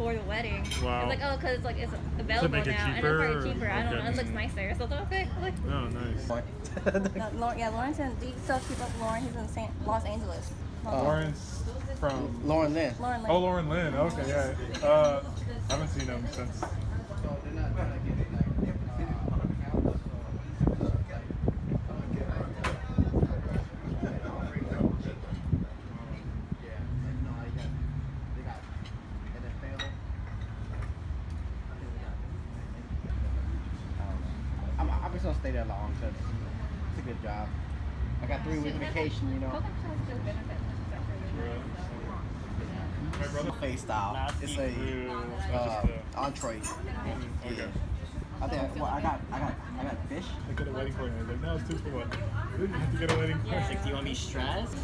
before the wedding. Wow. I was like, oh, because like it's available make it now, and cheaper, it's probably cheaper. I don't know. It looks okay. nicer. So I thought, okay. Oh, nice. Lawrence and do you still keep up with Lauren? He's in Los Angeles. Lawrence from Lauren Lynn. Oh, Lauren Lynn. Okay, yeah. I haven't seen him since. I'm just gonna stay there long because it's a good job. I got 3 weeks vacation, you know. My brother Buffet style. It's a entree. Okay. I think I got fish. I get a wedding party. I was like, no, it's 2 for 1. You have to get a wedding party. Like, do you want me stressed?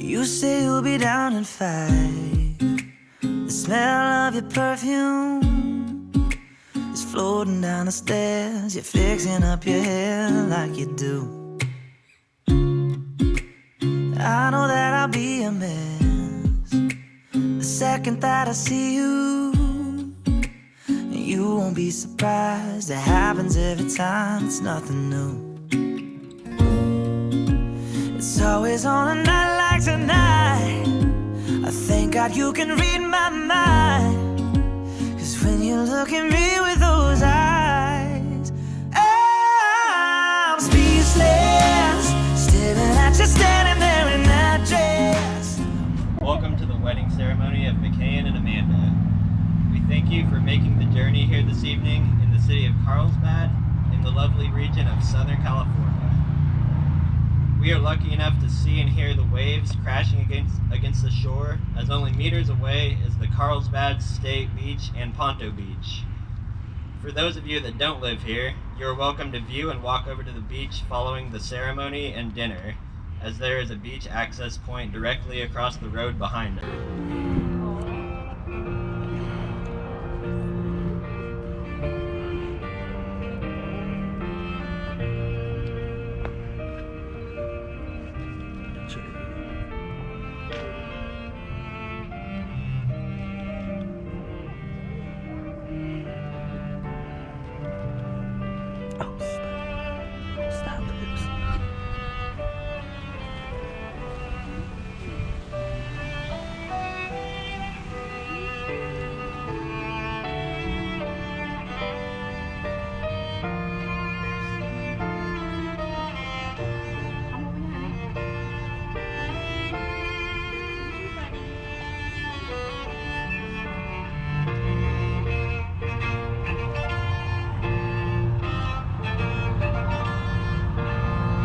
You say you'll be down in 5. The smell of your perfume is floating down the stairs. You're fixing up your hair like you do. I know that I'll be a mess the second that I see you. You won't be surprised, it happens every time, it's nothing new. It's always on a night like tonight. I thank God you can read my mind. Cause when you look at me with those eyes, I'm speechless, staring at you standing there in that dress. Welcome to the wedding ceremony of McKayan and Amanda. We thank you for making the journey here this evening in the city of Carlsbad in the lovely region of Southern California. We are lucky enough to see and hear the waves crashing against the shore, as only meters away is the Carlsbad State Beach and Ponto Beach. For those of you that don't live here, you are welcome to view and walk over to the beach following the ceremony and dinner, as there is a beach access point directly across the road behind it.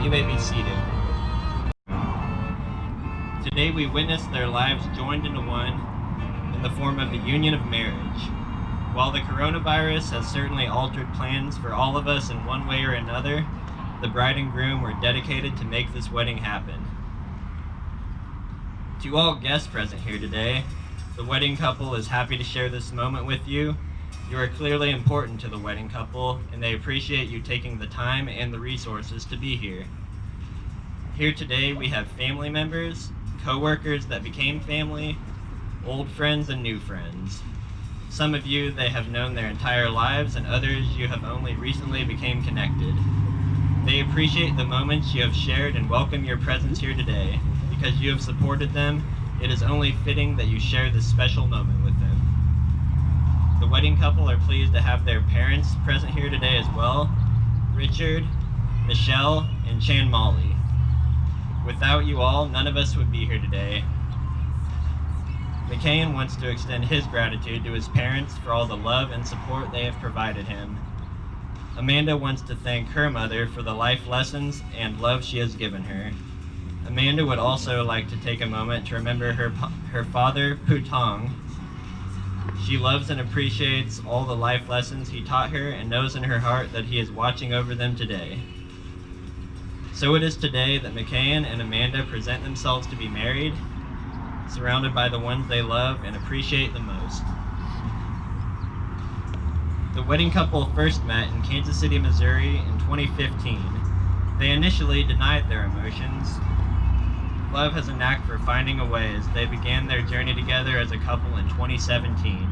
You may be seated. Today we witness their lives joined into one in the form of the union of marriage. While the coronavirus has certainly altered plans for all of us in one way or another, the bride and groom were dedicated to make this wedding happen. To all guests present here today, the wedding couple is happy to share this moment with you. You are clearly important to the wedding couple, and they appreciate you taking the time and the resources to be here. Here today we have family members, co-workers that became family, old friends and new friends. Some of you they have known their entire lives, and others you have only recently became connected. They appreciate the moments you have shared and welcome your presence here today. Because you have supported them, it is only fitting that you share this special moment with them. The wedding couple are pleased to have their parents present here today as well, Richard, Michelle, and Chan Molly. Without you all, none of us would be here today. McKayan wants to extend his gratitude to his parents for all the love and support they have provided him. Amanda wants to thank her mother for the life lessons and love she has given her. Amanda would also like to take a moment to remember her father, Putong. She loves and appreciates all the life lessons he taught her and knows in her heart that he is watching over them today. So it is today that McKayan and Amanda present themselves to be married, surrounded by the ones they love and appreciate the most. The wedding couple first met in Kansas City, Missouri in 2015. They initially denied their emotions. Love has a knack for finding a way as they began their journey together as a couple in 2017.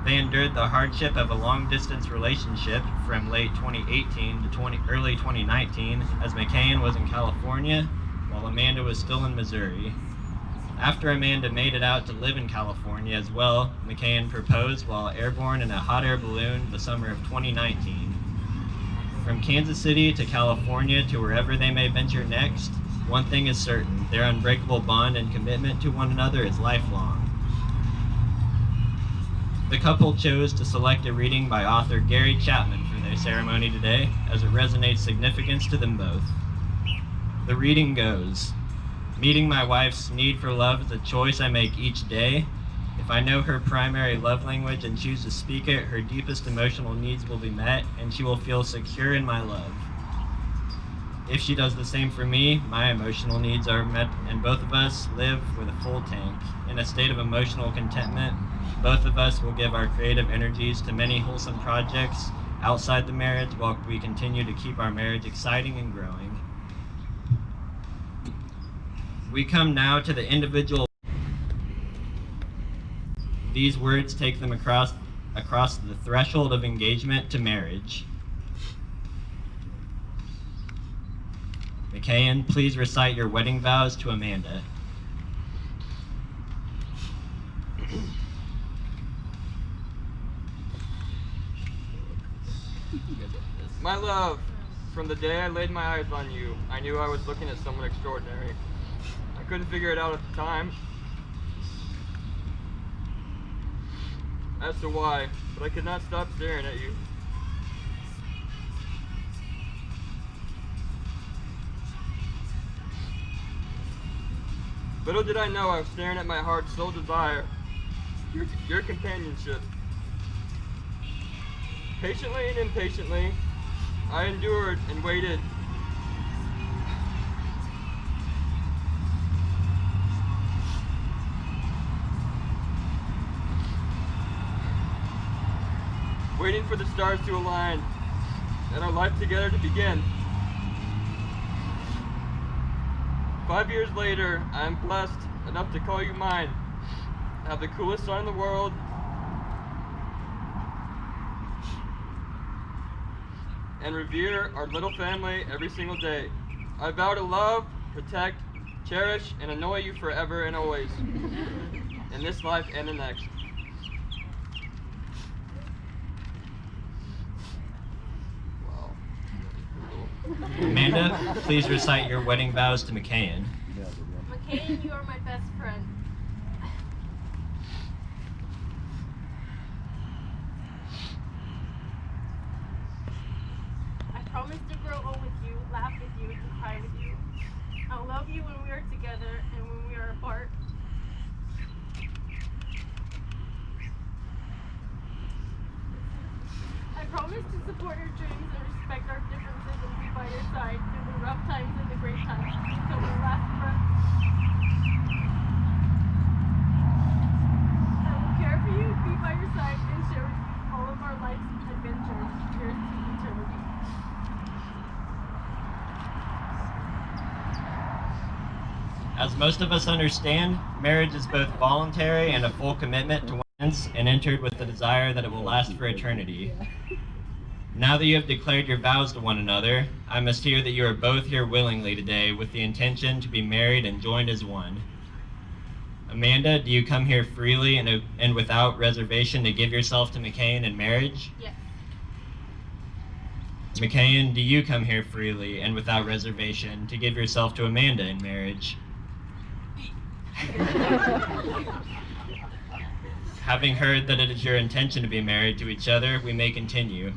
They endured the hardship of a long-distance relationship from late 2018 to early 2019 as McKayan was in California while Amanda was still in Missouri. After Amanda made it out to live in California as well, McKayan proposed while airborne in a hot air balloon the summer of 2019. From Kansas City to California to wherever they may venture next, one thing is certain, their unbreakable bond and commitment to one another is lifelong. The couple chose to select a reading by author Gary Chapman for their ceremony today, as it resonates significance to them both. The reading goes, "Meeting my wife's need for love is a choice I make each day. If I know her primary love language and choose to speak it, her deepest emotional needs will be met, and she will feel secure in my love. If she does the same for me, my emotional needs are met, and both of us live with a full tank. In a state of emotional contentment, both of us will give our creative energies to many wholesome projects outside the marriage while we continue to keep our marriage exciting and growing." We come now to the individual. These words take them across the threshold of engagement to marriage. McKayan, please recite your wedding vows to Amanda. My love, from the day I laid my eyes on you, I knew I was looking at someone extraordinary. I couldn't figure it out at the time as to why, but I could not stop staring at you. Little did I know I was staring at my heart's sole desire, your companionship. Patiently and impatiently, I endured and waited. Waiting for the stars to align and our life together to begin. 5 years later, I am blessed enough to call you mine. I have the coolest son in the world. And revere our little family every single day. I vow to love, protect, cherish, and annoy you forever and always, in this life and the next. Wow. Amanda, please recite your wedding vows to McKayan. McKayan, you are my best friend. I promise to grow old with you, laugh with you, and cry with you. I'll love you when we are together and when we are apart. I promise to support your dreams and respect our differences and be by your side through the rough times and the great times until the last breath. I will care for you, be by your side, and share with you all of our life's adventures, here to eternity. As most of us understand, marriage is both voluntary and a full commitment to one's and entered with the desire that it will last for eternity. Now that you have declared your vows to one another, I must hear that you are both here willingly today with the intention to be married and joined as one. Amanda, do you come here freely and without reservation to give yourself to McKayan in marriage? Yes. McKayan, do you come here freely and without reservation to give yourself to Amanda in marriage? Having heard that it is your intention to be married to each other, we may continue.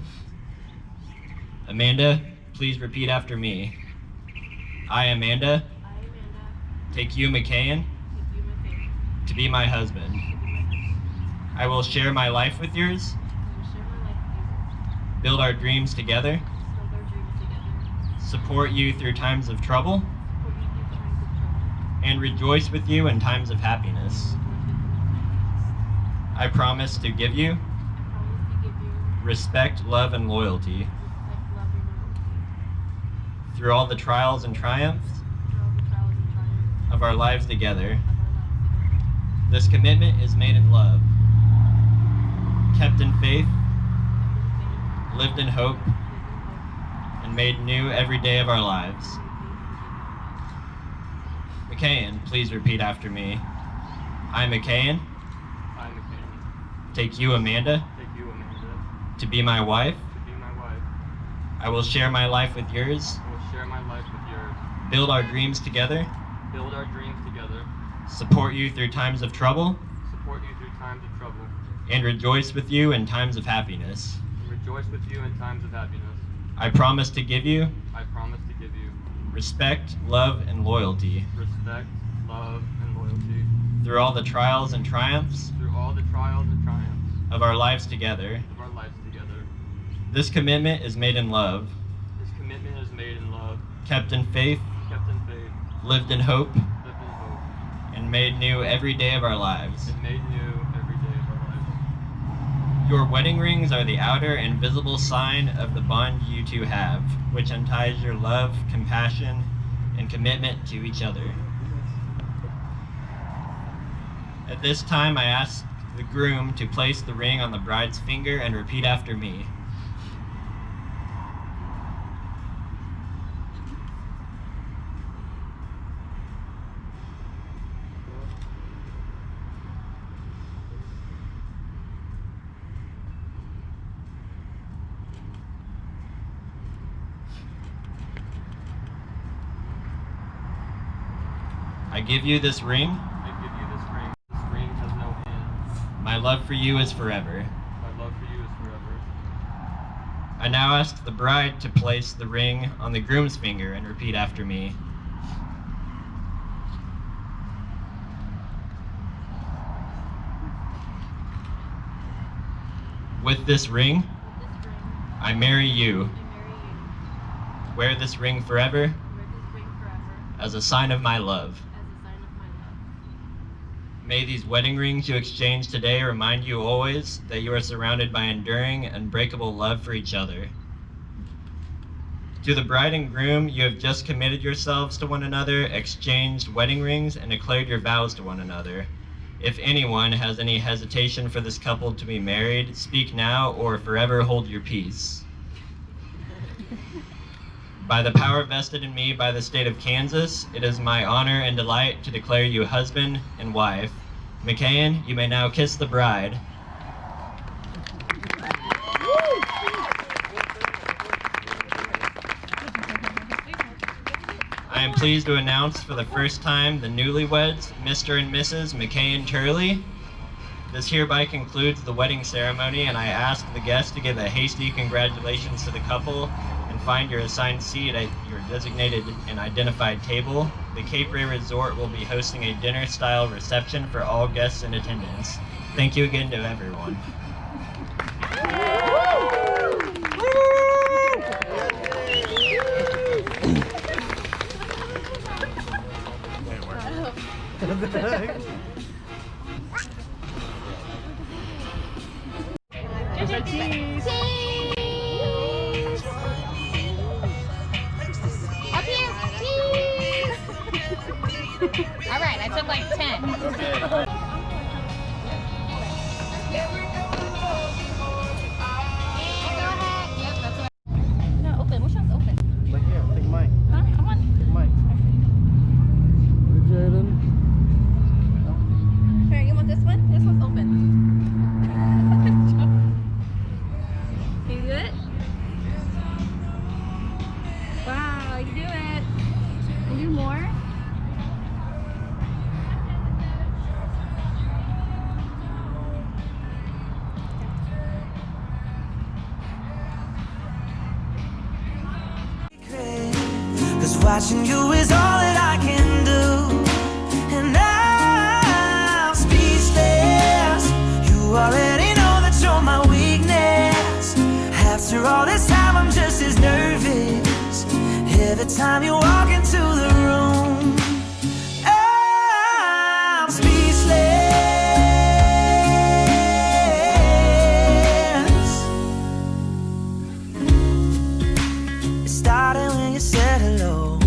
Amanda, please repeat after me. I, Amanda, take you, McCain, to be my husband. I will share my life with yours, build our dreams together, support you through times of trouble, and rejoice with you in times of happiness. I promise to give you respect, love, and loyalty through all the trials and triumphs of our lives together. This commitment is made in love, kept in faith, lived in hope, and made new every day of our lives. McCain, please repeat after me. I, McCain, take you, Amanda, to be my wife. I will share my life with yours, build our dreams together, support you through times of trouble, and rejoice with you in times of happiness. I promise to give you respect, love, and loyalty through all the trials and triumphs of our lives together. This commitment is made in love, kept in faith, lived in hope, and made new every day of our lives. Your wedding rings are the outer and visible sign of the bond you two have, which unties your love, compassion, and commitment to each other. At this time, I ask the groom to place the ring on the bride's finger and repeat after me. I give you this ring. This ring has no end. My love for you is forever. I now ask the bride to place the ring on the groom's finger and repeat after me. With this ring, I marry you. Wear this ring forever as a sign of my love. May these wedding rings you exchange today remind you always that you are surrounded by enduring, unbreakable love for each other. To the bride and groom, you have just committed yourselves to one another, exchanged wedding rings, and declared your vows to one another. If anyone has any hesitation for this couple to be married, speak now or forever hold your peace. By the power vested in me by the state of Kansas, it is my honor and delight to declare you husband and wife. McCain, you may now kiss the bride. I am pleased to announce for the first time the newlyweds, Mr. and Mrs. McCain Turley. This hereby concludes the wedding ceremony, and I ask the guests to give a hasty congratulations to the couple and find your assigned seat at your designated and identified table. The Cape Ray Resort will be hosting a dinner-style reception for all guests in attendance. Thank you again to everyone. Cheese! Up here! Cheese! All right, I took like 10. Okay. No, open. Which one's open? Like here, take mine. Huh? Come on. Take mine. Jaden. Here, you want this one? This one's open. Can you do it? Wow, you do it. Can you do more? Cause watching you is all that I can do. Every time you walk into the room, I'm speechless. It started when you said hello,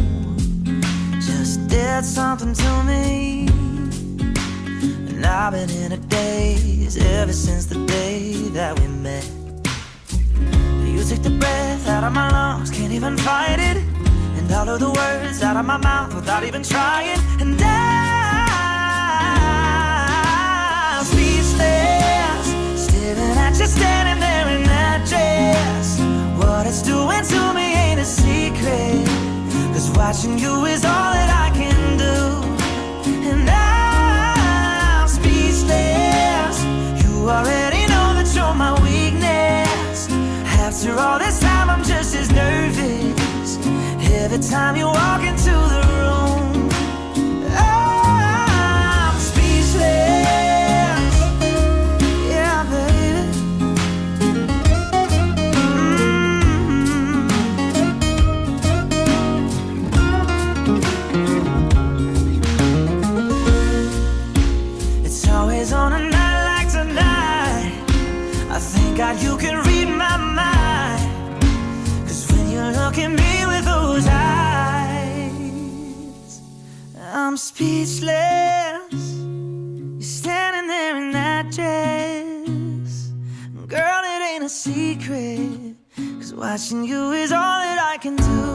just did something to me. And I've been in a daze ever since the day that we met. You took the breath out of my lungs, can't even fight it. And all of the words out of my mouth without even trying. And I'm speechless, staring at you standing there in that dress. What it's doing to me ain't a secret, 'cause watching you is all that I can do. And I'm speechless. You already know that you're my weakness. After all this time I'm just as nervous every time you walk into the room. I'm speechless. Yeah, baby. It's always on a night like tonight, I thank God you can read my mind. 'Cause when you look at me with those eyes, I'm speechless. You're standing there in that dress. Girl, it ain't a secret, 'cause watching you is all that I can do.